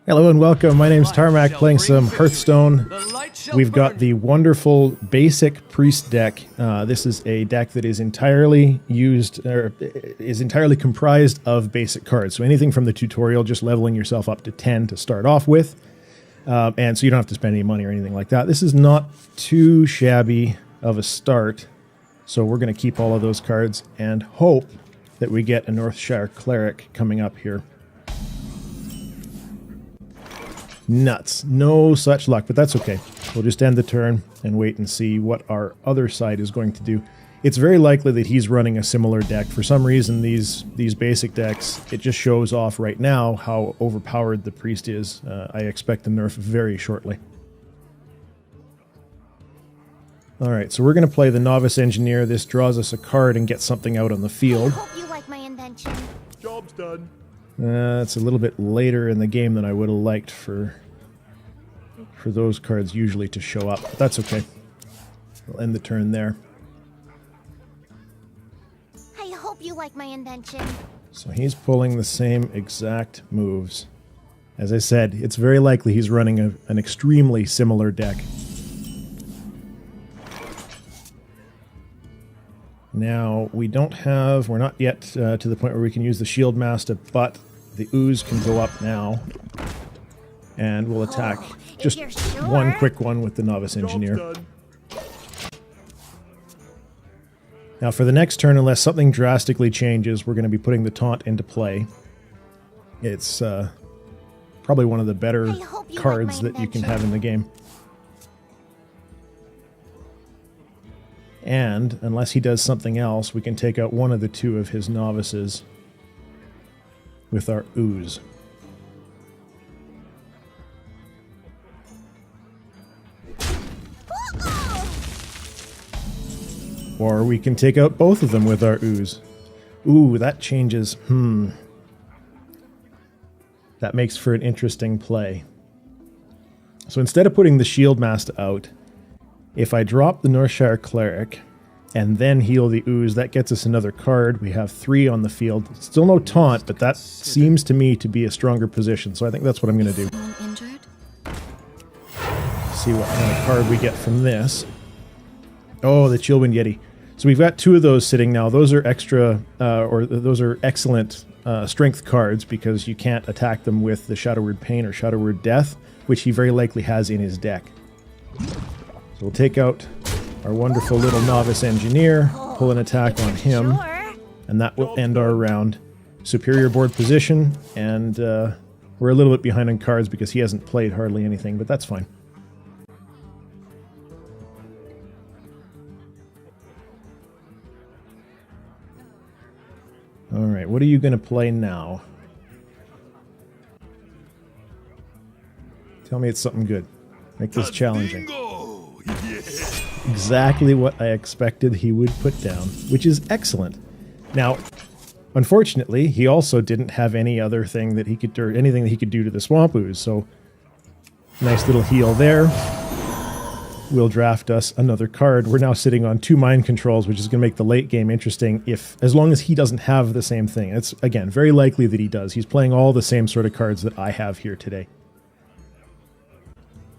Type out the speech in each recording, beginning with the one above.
Hello and welcome, my name's Tarmack, playing some Hearthstone. We've got the wonderful basic priest deck. This is a deck that is entirely comprised of basic cards. So anything from the tutorial, just leveling yourself up to 10 to start off with. And so you don't have to spend any money or anything like that. This is not too shabby of a start. So we're going to keep all of those cards and hope that we get a Northshire Cleric coming up here. Nuts. No such luck, but that's okay. We'll just end the turn and wait and see what our other side is going to do. It's very likely that he's running a similar deck. For some reason, these basic decks, it just shows off right now how overpowered the priest is. I expect the nerf very shortly. Alright, so we're going to play the Novice Engineer. This draws us a card and gets something out on the field. I hope you like my invention. Job's done. It's a little bit later in the game than I would have liked for those cards usually to show up. But that's okay. We'll end the turn there. I hope you like my invention. So he's pulling the same exact moves. As I said, it's very likely he's running an extremely similar deck. Now, we're not yet to the point where we can use the Shieldmasta, but the Ooze can go up now. And we'll attack just one quick one with the Novice Engineer. Now, for the next turn, unless something drastically changes, we're going to be putting the Taunt into play. It's probably one of the better cards that you can have in the game. And, unless he does something else, we can take out one of the two of his novices with our Ooze. Or we can take out both of them with our Ooze. Ooh, that changes. That makes for an interesting play. So instead of putting the Shieldmasta out, if I drop the Northshire Cleric and then heal the Ooze, that gets us another card. We have 3 on the field. Still no taunt, but that seems to me to be a stronger position, so I think that's what I'm going to do. See what kind of card we get from this. Oh, the Chillwind Yeti. So we've got 2 of those sitting now. Those are extra, those are excellent strength cards because you can't attack them with the Shadow Word Pain or Shadow Word Death, which he very likely has in his deck. We'll take out our wonderful little Novice Engineer, pull an attack on him, and that will end our round. Superior board position, and we're a little bit behind on cards because he hasn't played hardly anything, but that's fine. Alright, what are you going to play now? Tell me it's something good. Make this challenging. Exactly what I expected he would put down, which is excellent. Now, unfortunately, he also didn't have any other thing that he could do, anything that he could do to the Swamp Ooze, so nice little heal there. Will draft us another card. We're now sitting on 2 mind controls, which is going to make the late game interesting as long as he doesn't have the same thing. It's, again, very likely that he does. He's playing all the same sort of cards that I have here today.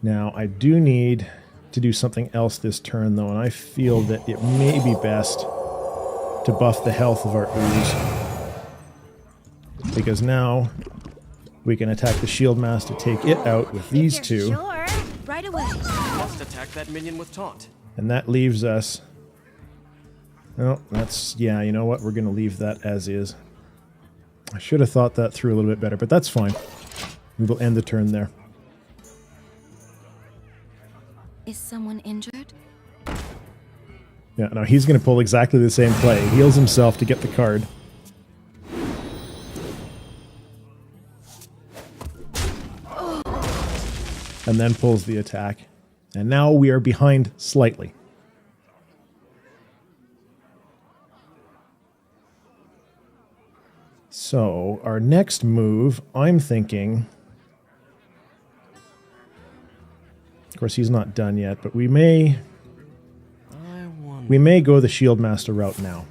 Now, I do need to do something else this turn, though, and I feel that it may be best to buff the health of our Ooze. Because now we can attack the Shieldmasta to take it out with these 2. Sure. Right away. Must attack that minion with taunt. And that leaves us... Oh, that's... Yeah, you know what? We're going to leave that as is. I should have thought that through a little bit better, but that's fine. We will end the turn there. Is someone injured? Yeah, no, he's going to pull exactly the same play. He heals himself to get the card. And then pulls the attack. And now we are behind slightly. So, our next move, I'm thinking... Of course, he's not done yet, but we may go the Shieldmasta route now.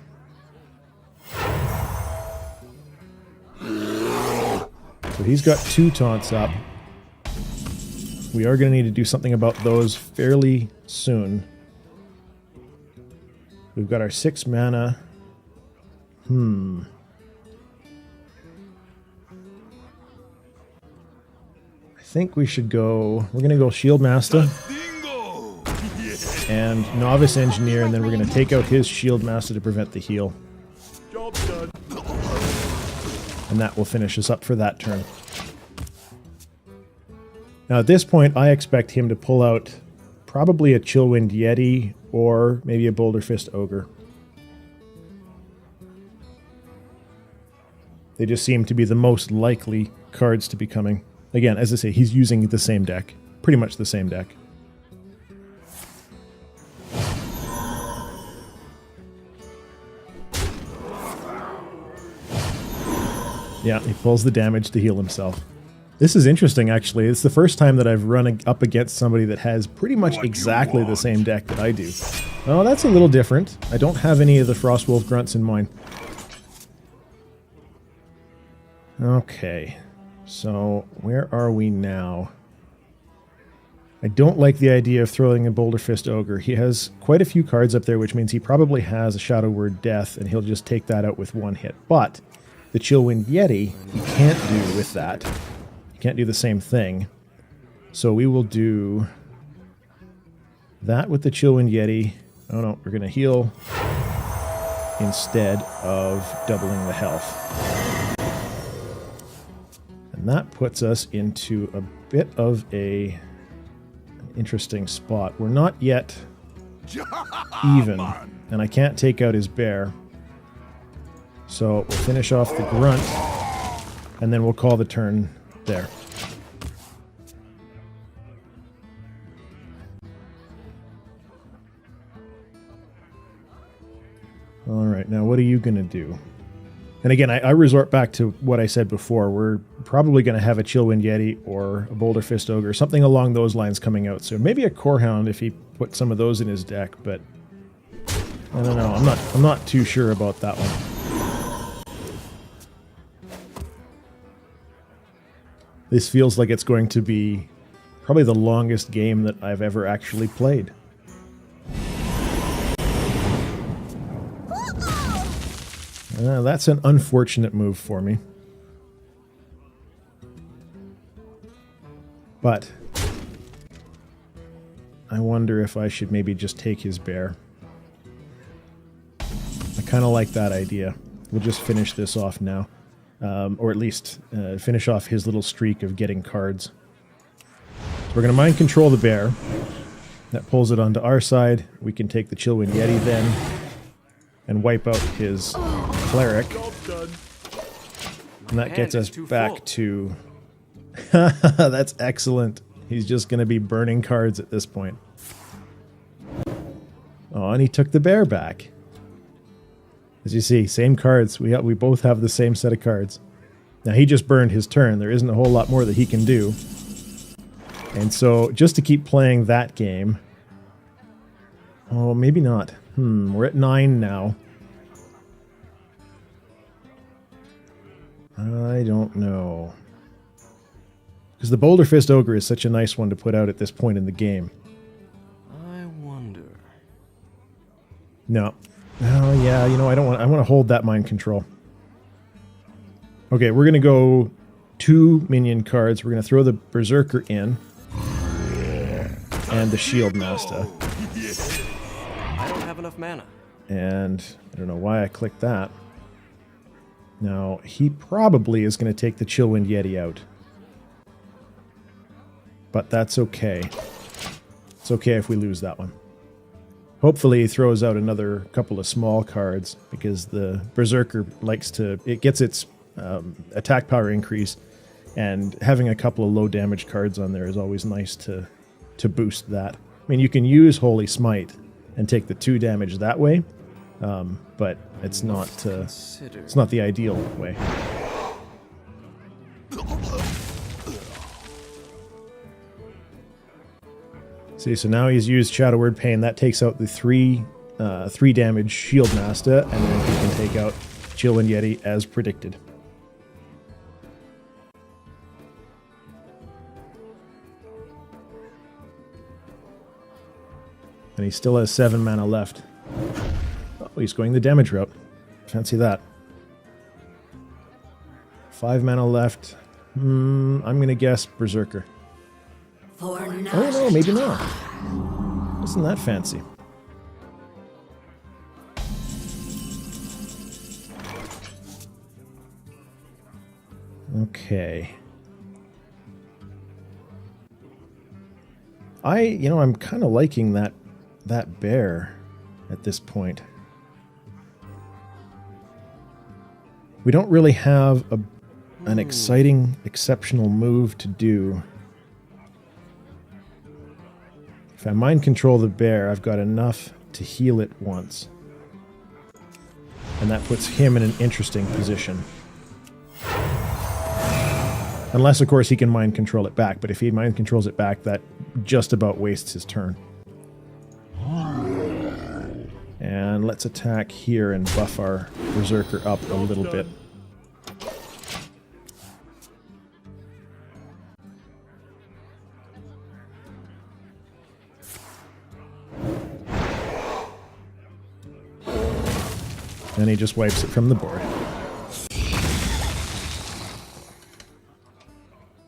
So he's got 2 taunts up. we are going to need to do something about those fairly soon. We've got our 6 mana. I think we should go... We're going to go Shieldmasta and Novice Engineer, and then we're going to take out his Shieldmasta to prevent the heal. Job done. And that will finish us up for that turn. Now at this point, I expect him to pull out probably a Chillwind Yeti or maybe a Boulderfist Ogre. They just seem to be the most likely cards to be coming. Again, as I say, he's using the same deck. Pretty much the same deck. Yeah, he pulls the damage to heal himself. This is interesting, actually. It's the first time that I've run up against somebody that has pretty much exactly the same deck that I do. Oh, that's a little different. I don't have any of the Frostwolf Grunts in mine. Okay, so where are we now? I don't like the idea of throwing a Boulderfist Ogre. He has quite a few cards up there, which means he probably has a Shadow Word Death, and he'll just take that out with one hit. But the Chillwind Yeti, he can't do with that. He can't do the same thing. So we will do that with the Chillwind Yeti. Oh no, we're going to heal instead of doubling the health. And that puts us into a bit of an interesting spot. We're not yet even, and I can't take out his bear. So we'll finish off the grunt, and then we'll call the turn there. All right, now what are you going to do? And again, I resort back to what I said before. We're probably going to have a Chillwind Yeti or a Boulderfist Ogre, something along those lines coming out soon. Maybe a Corehound if he put some of those in his deck, but I don't know. I'm not too sure about that one. This feels like it's going to be probably the longest game that I've ever actually played. That's an unfortunate move for me. But I wonder if I should maybe just take his bear. I kind of like that idea. We'll just finish this off now. Or at least finish off his little streak of getting cards. So we're going to mind control the bear. That pulls it onto our side. We can take the Chillwind Yeti then and wipe out his Cleric. And that gets us back to... That's excellent. He's just going to be burning cards at this point. Oh, and he took the bear back. As you see, same cards. We both have the same set of cards. Now, he just burned his turn. There isn't a whole lot more that he can do. And so, just to keep playing that game... Oh, maybe not. We're at 9 now. I don't know. Because the Boulderfist Ogre is such a nice one to put out at this point in the game. I wonder. No. Oh, yeah, you know, I want to hold that mind control. Okay, we're going to go 2 minion cards. We're going to throw the Berserker in. And the Shieldmasta. I don't have enough mana. And I don't know why I clicked that. Now, he probably is going to take the Chillwind Yeti out. But that's okay. It's okay if we lose that one. Hopefully he throws out another couple of small cards, because the Berserker likes to... It gets its attack power increase, and having a couple of low damage cards on there is always nice to boost that. I mean, you can use Holy Smite and take the 2 damage that way, but it's not the ideal way. See, so now he's used Shadow Word Pain. That takes out the 3 damage Shieldmasta, and then he can take out Chillwind Yeti as predicted. And he still has 7 mana left. Oh, he's going the damage route. Fancy that. 5 mana left. I'm going to guess Berserker. Oh no, maybe not. Isn't that fancy? Okay. I'm kind of liking that bear at this point. We don't really have an exciting, exceptional move to do. If I mind control the bear, I've got enough to heal it once. And that puts him in an interesting position. Unless, of course, he can mind control it back. But if he mind controls it back, that just about wastes his turn. And let's attack here and buff our Berserker up a little bit. And he just wipes it from the board.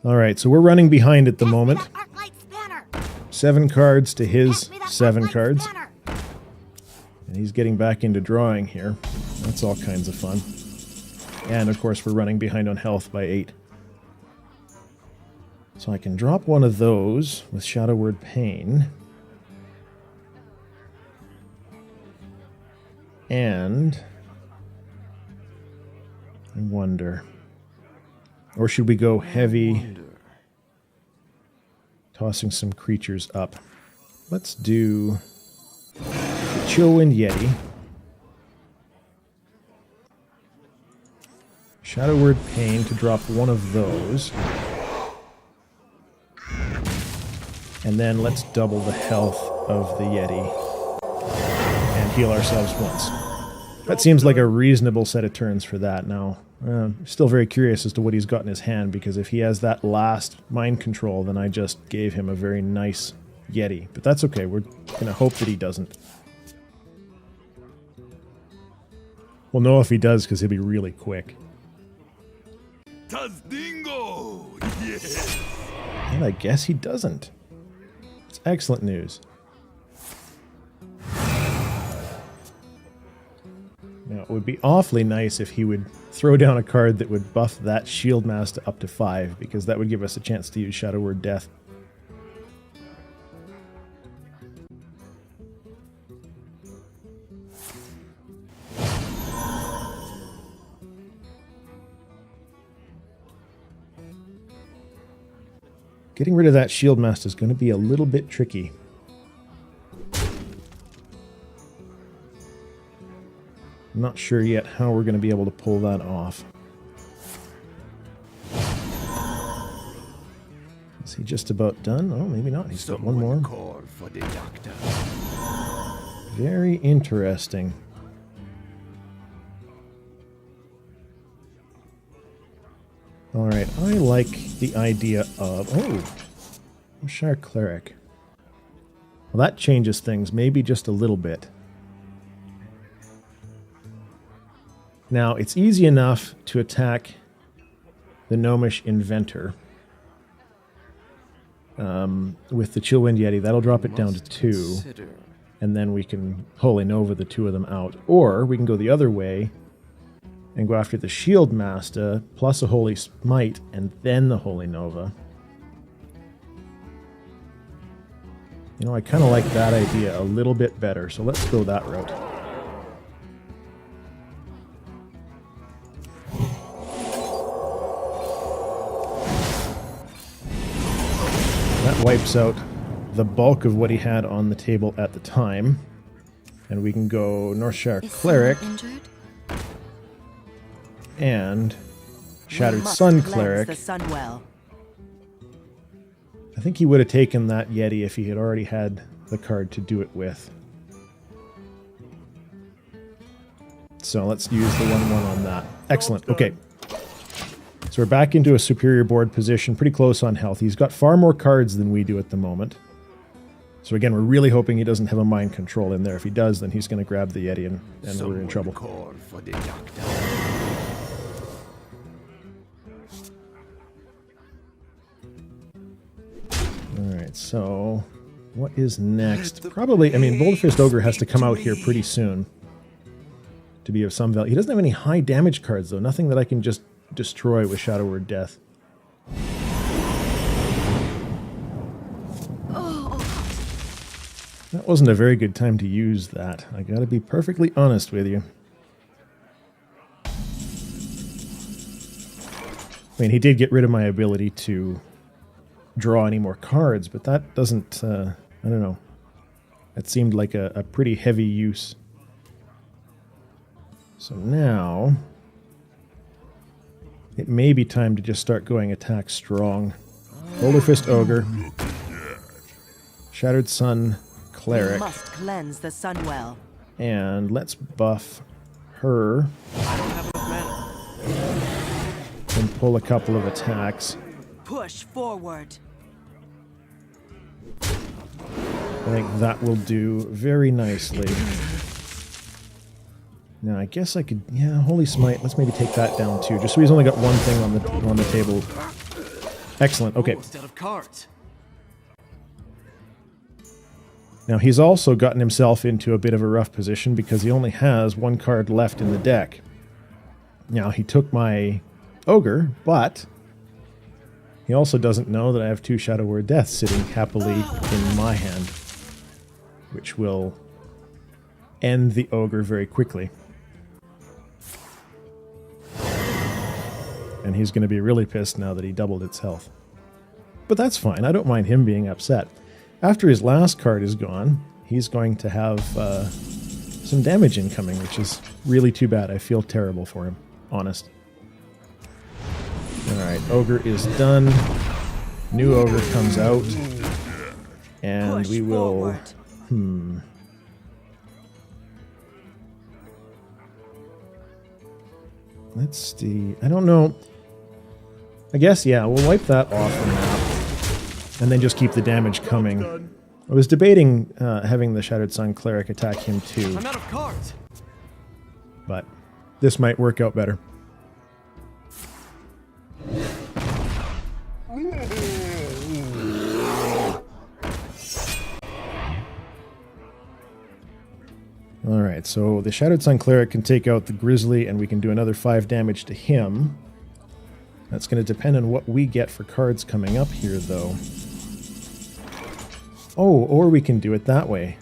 Alright, so we're running behind at the moment. 7 cards to his 7 cards. And he's getting back into drawing here. That's all kinds of fun. And of course we're running behind on health by 8. So I can drop one of those with Shadow Word Pain. And I wonder. Or should we go heavy, tossing some creatures up? Let's do the Chillwind Yeti. Shadow Word Pain to drop one of those. And then let's double the health of the Yeti and heal ourselves once. That seems like a reasonable set of turns for that. Now, still very curious as to what he's got in his hand, because if he has that last mind control, then I just gave him a very nice Yeti. But that's okay, we're going to hope that he doesn't. We'll know if he does, because he'll be really quick. Tazdingo! Yes! And I guess he doesn't. It's excellent news. Now, it would be awfully nice if he would throw down a card that would buff that Shieldmasta up to 5, because that would give us a chance to use Shadow Word Death. Getting rid of that Shieldmasta is going to be a little bit tricky. I'm not sure yet how we're going to be able to pull that off. Is he just about done? Oh, maybe not. He's got one more. For the doctor. Very interesting. Alright, I like the idea of... Oh! Northshire Cleric. Well, that changes things, maybe just a little bit. Now, it's easy enough to attack the Gnomish Inventor with the Chillwind Yeti. That'll drop it down to 2, and then we can Holy Nova the 2 of them out. Or we can go the other way and go after the Shieldmasta plus a Holy Smite and then the Holy Nova. You know, I kind of like that idea a little bit better, so let's go that route. That wipes out the bulk of what he had on the table at the time. And we can go Northshire Cleric and Shattered Sun Cleric. I think he would have taken that Yeti if he had already had the card to do it with. So let's use the 1/1 on that. Excellent. Okay. So we're back into a superior board position, pretty close on health. He's got far more cards than we do at the moment. So again, we're really hoping he doesn't have a mind control in there. If he does, then he's going to grab the Yeti and we're in trouble. Call for the doctor. Alright, so what is next? Probably, I mean, Boulderfist Ogre has to come out here pretty soon to be of some value. He doesn't have any high damage cards, though. Nothing that I can just destroy with Shadow Word Death. That wasn't a very good time to use that. I gotta be perfectly honest with you. I mean, he did get rid of my ability to draw any more cards, but that doesn't, I don't know. That seemed like a pretty heavy use. So now, it may be time to just start going attack strong. Boulderfist Ogre. Shattered Sun Cleric. Must cleanse the Sunwell. And let's buff her. I don't have enough mana. And pull a couple of attacks. Push forward. I think that will do very nicely. Now I guess I could, yeah, Holy Smite. Let's maybe take that down too, just so he's only got one thing on the table. Excellent. Okay. Instead of cards. Now he's also gotten himself into a bit of a rough position because he only has one card left in the deck. Now he took my Ogre, but he also doesn't know that I have 2 Shadow Word Deaths sitting happily in my hand, which will end the Ogre very quickly. And he's going to be really pissed now that he doubled its health. But that's fine. I don't mind him being upset. After his last card is gone, he's going to have some damage incoming, which is really too bad. I feel terrible for him, honest. Alright, Ogre is done. New Ogre comes out. And Push we will... forward. Let's see. I don't know. I guess, yeah, we'll wipe that off the map. And then just keep the damage coming. I was debating having the Shattered Sun Cleric attack him too, I'm out of cards. but this might work out better. Alright, so the Shattered Sun Cleric can take out the Grizzly and we can do another 5 damage to him. That's going to depend on what we get for cards coming up here, though. Oh, or we can do it that way.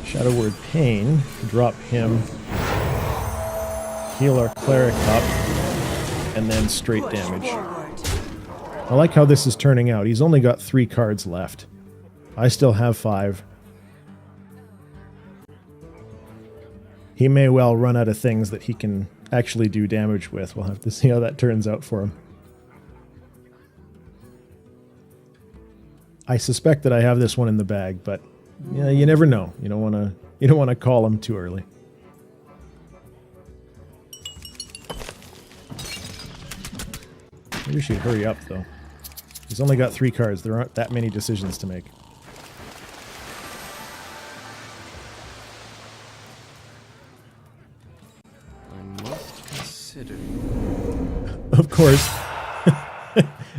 Shadow Word Pain, drop him, heal our Cleric up, and then straight Push damage. forward. I like how this is turning out. He's only got 3 cards left. I still have 5. He may well run out of things that he can actually do damage with. We'll have to see how that turns out for him. I suspect that I have this one in the bag, but yeah, you never know. You don't want to call him too early. Maybe we should hurry up though. He's only got 3 cards. There aren't that many decisions to make. I must consider. Of course.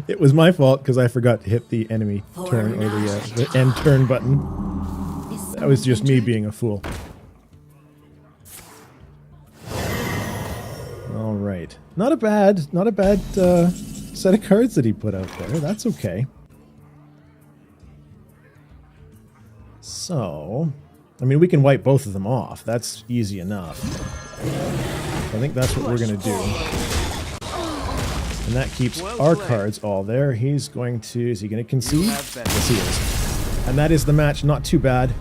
It was my fault because I forgot to hit the enemy turn or the end turn button. That was just me being a fool. All right, not a bad set of cards that he put out there. That's okay. So, I mean, we can wipe both of them off. That's easy enough. I think that's what we're gonna do. And that keeps our cards all there. He's going to... Is he going to concede? Yes, he is. And that is the match. Not too bad.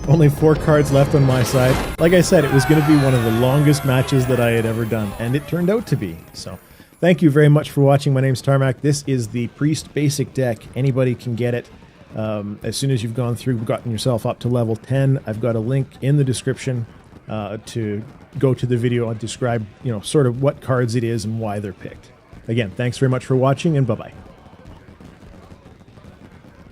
Only 4 cards left on my side. Like I said, it was going to be one of the longest matches that I had ever done. And it turned out to be. So, thank you very much for watching. My name's Tarmack. This is the Priest Basic deck. Anybody can get it. As soon as you've gone through, gotten yourself up to level 10, I've got a link in the description to go to the video and describe, sort of what cards it is and why they're picked. Again, thanks very much for watching, and bye-bye.